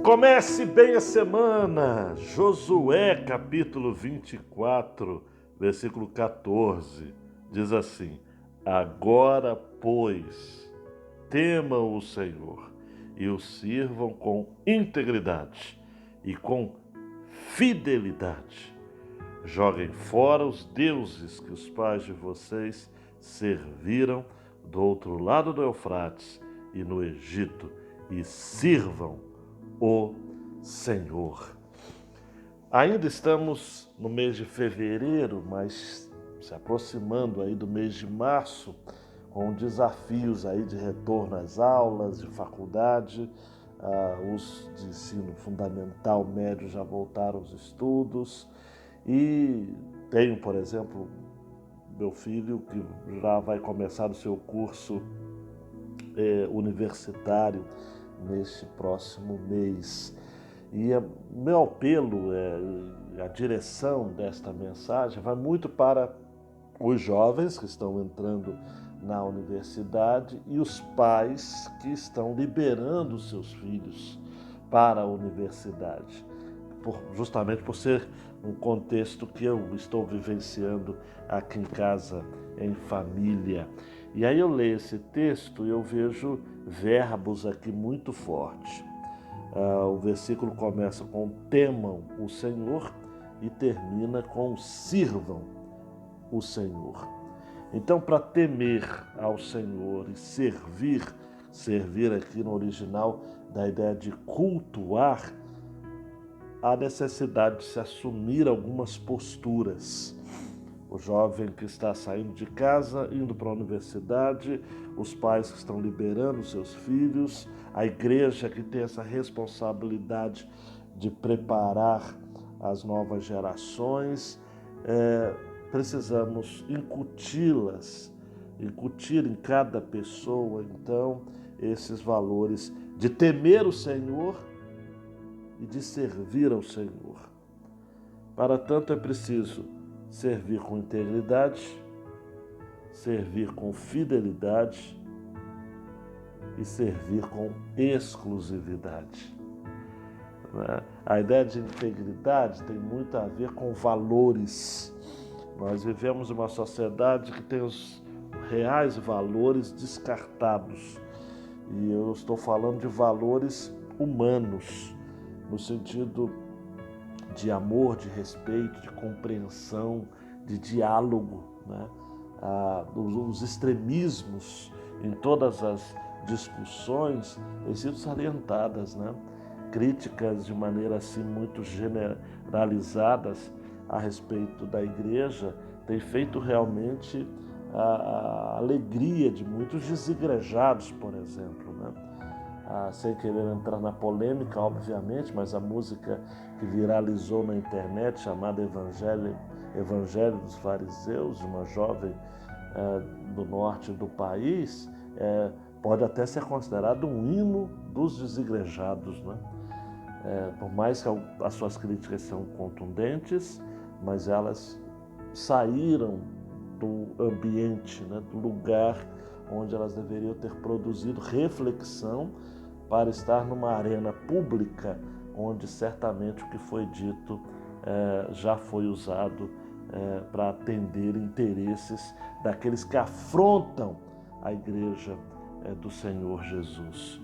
Comece bem a semana. Josué, capítulo 24, versículo 14, diz assim: Agora, pois, temam o Senhor e o sirvam com integridade e com fidelidade. Joguem fora os deuses que os pais de vocês serviram do outro lado do Eufrates e no Egito e sirvam o Senhor. Ainda estamos no mês de fevereiro, mas se aproximando aí do mês de março, com desafios aí de retorno às aulas, de faculdade, os de ensino fundamental, médio já voltaram aos estudos e tenho, por exemplo, meu filho que já vai começar o seu curso universitário neste próximo mês. E meu apelo, a direção desta mensagem vai muito para os jovens que estão entrando na universidade e os pais que estão liberando seus filhos para a universidade, justamente por ser um contexto que eu estou vivenciando aqui em casa, em família. E aí eu leio esse texto e eu vejo verbos aqui muito fortes. O versículo começa com temam o Senhor e termina com sirvam o Senhor. Então, para temer ao Senhor e servir aqui no original da ideia de cultuar, há necessidade de se assumir algumas posturas. O jovem que está saindo de casa, indo para a universidade, os pais que estão liberando seus filhos, a igreja que tem essa responsabilidade de preparar as novas gerações, precisamos incutir em cada pessoa, então, esses valores de temer o Senhor e de servir ao Senhor. Para tanto é preciso servir com integridade, servir com fidelidade e servir com exclusividade. A ideia de integridade tem muito a ver com valores. Nós vivemos uma sociedade que tem os reais valores descartados. E eu estou falando de valores humanos, no sentido de amor, de respeito, de compreensão, de diálogo, né? Os extremismos em todas as discussões têm sido salientadas, né? Críticas de maneira assim muito generalizadas a respeito da igreja têm feito realmente a alegria de muitos desigrejados, por exemplo, né? Sem querer entrar na polêmica, obviamente, mas a música que viralizou na internet, chamada Evangelho dos Fariseus, de uma jovem do norte do país, pode até ser considerado um hino dos desigrejados, né? Por mais que as suas críticas são contundentes, mas elas saíram do ambiente, né, do lugar onde elas deveriam ter produzido reflexão para estar numa arena pública onde certamente o que foi dito já foi usado para atender interesses daqueles que afrontam a igreja do Senhor Jesus.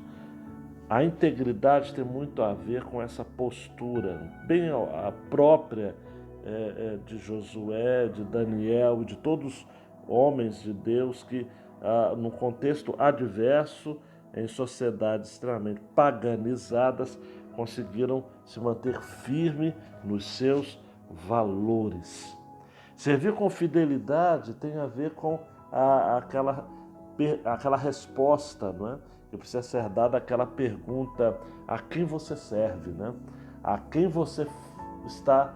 A integridade tem muito a ver com essa postura, bem a própria de Josué, de Daniel e de todos os homens de Deus que, num contexto adverso, em sociedades extremamente paganizadas, conseguiram se manter firme nos seus valores. Servir com fidelidade tem a ver com aquela resposta, não é? Que precisa ser dada àquela pergunta: a quem você serve, né? A quem você está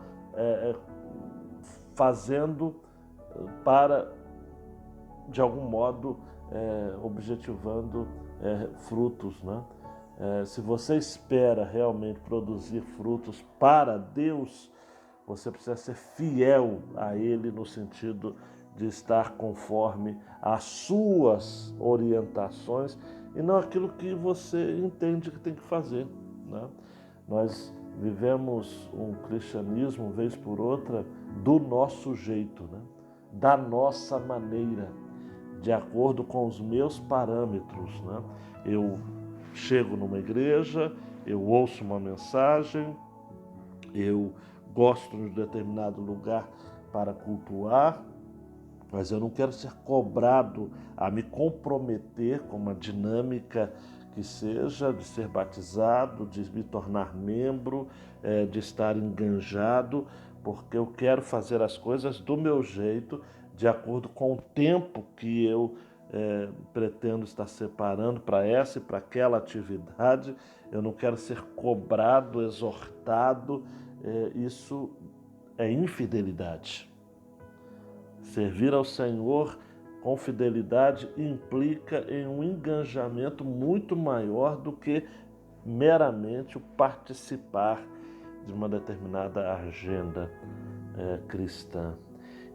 fazendo para, de algum modo, objetivando frutos, né? Se você espera realmente produzir frutos para Deus, você precisa ser fiel a Ele no sentido de estar conforme as suas orientações e não aquilo que você entende que tem que fazer, né? Nós vivemos um cristianismo, vez por outra, do nosso jeito, né? Da nossa maneira, de acordo com os meus parâmetros, né? Eu chego numa igreja, eu ouço uma mensagem, eu gosto de um determinado lugar para cultuar, mas eu não quero ser cobrado a me comprometer com uma dinâmica que seja de ser batizado, de me tornar membro, de estar enganjado, porque eu quero fazer as coisas do meu jeito, de acordo com o tempo que eu pretendo estar separando para essa e para aquela atividade. Eu não quero ser cobrado, exortado. Isso é infidelidade. Servir ao Senhor com fidelidade implica em um engajamento muito maior do que meramente o participar de uma determinada agenda cristã.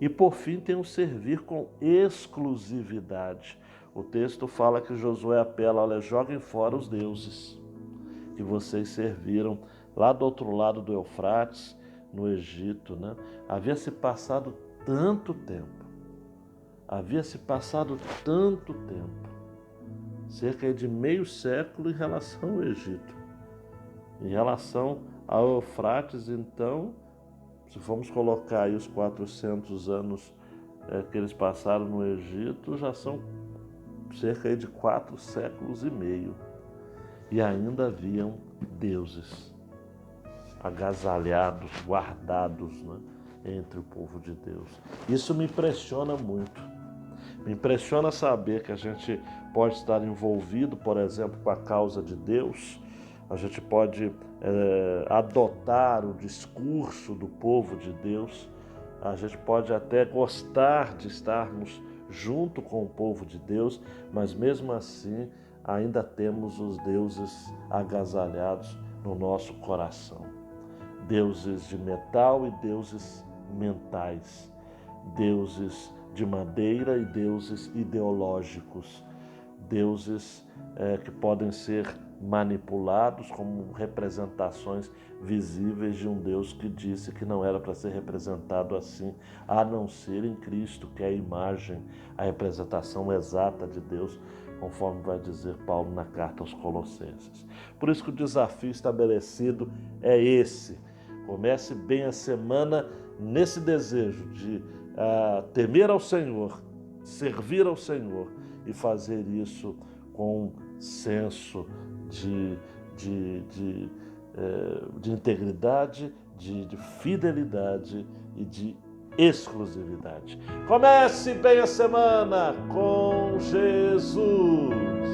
E por fim tem o servir com exclusividade. O texto fala que Josué apela: olha, joguem fora os deuses que vocês serviram lá do outro lado do Eufrates, no Egito, né? Havia se passado tanto tempo, cerca de meio século em relação ao Egito. Em relação ao Eufrates, então, se formos colocar aí os 400 anos que eles passaram no Egito, já são cerca de 4 séculos e meio. E ainda haviam deuses agasalhados, guardados, né, entre o povo de Deus. Isso me impressiona muito. Me impressiona saber que a gente pode estar envolvido, por exemplo, com a causa de Deus. A gente pode adotar o discurso do povo de Deus. A gente pode até gostar de estarmos junto com o povo de Deus, mas mesmo assim ainda temos os deuses agasalhados no nosso coração. Deuses de metal e deuses mentais, deuses de madeira e deuses ideológicos, deuses que podem ser manipulados como representações visíveis de um Deus que disse que não era para ser representado assim, a não ser em Cristo, que é a imagem, a representação exata de Deus, conforme vai dizer Paulo na carta aos Colossenses. Por isso que o desafio estabelecido é esse. Comece bem a semana nesse desejo de temer ao Senhor, servir ao Senhor e fazer isso com senso de integridade, de fidelidade e de exclusividade. Comece bem a semana com Jesus!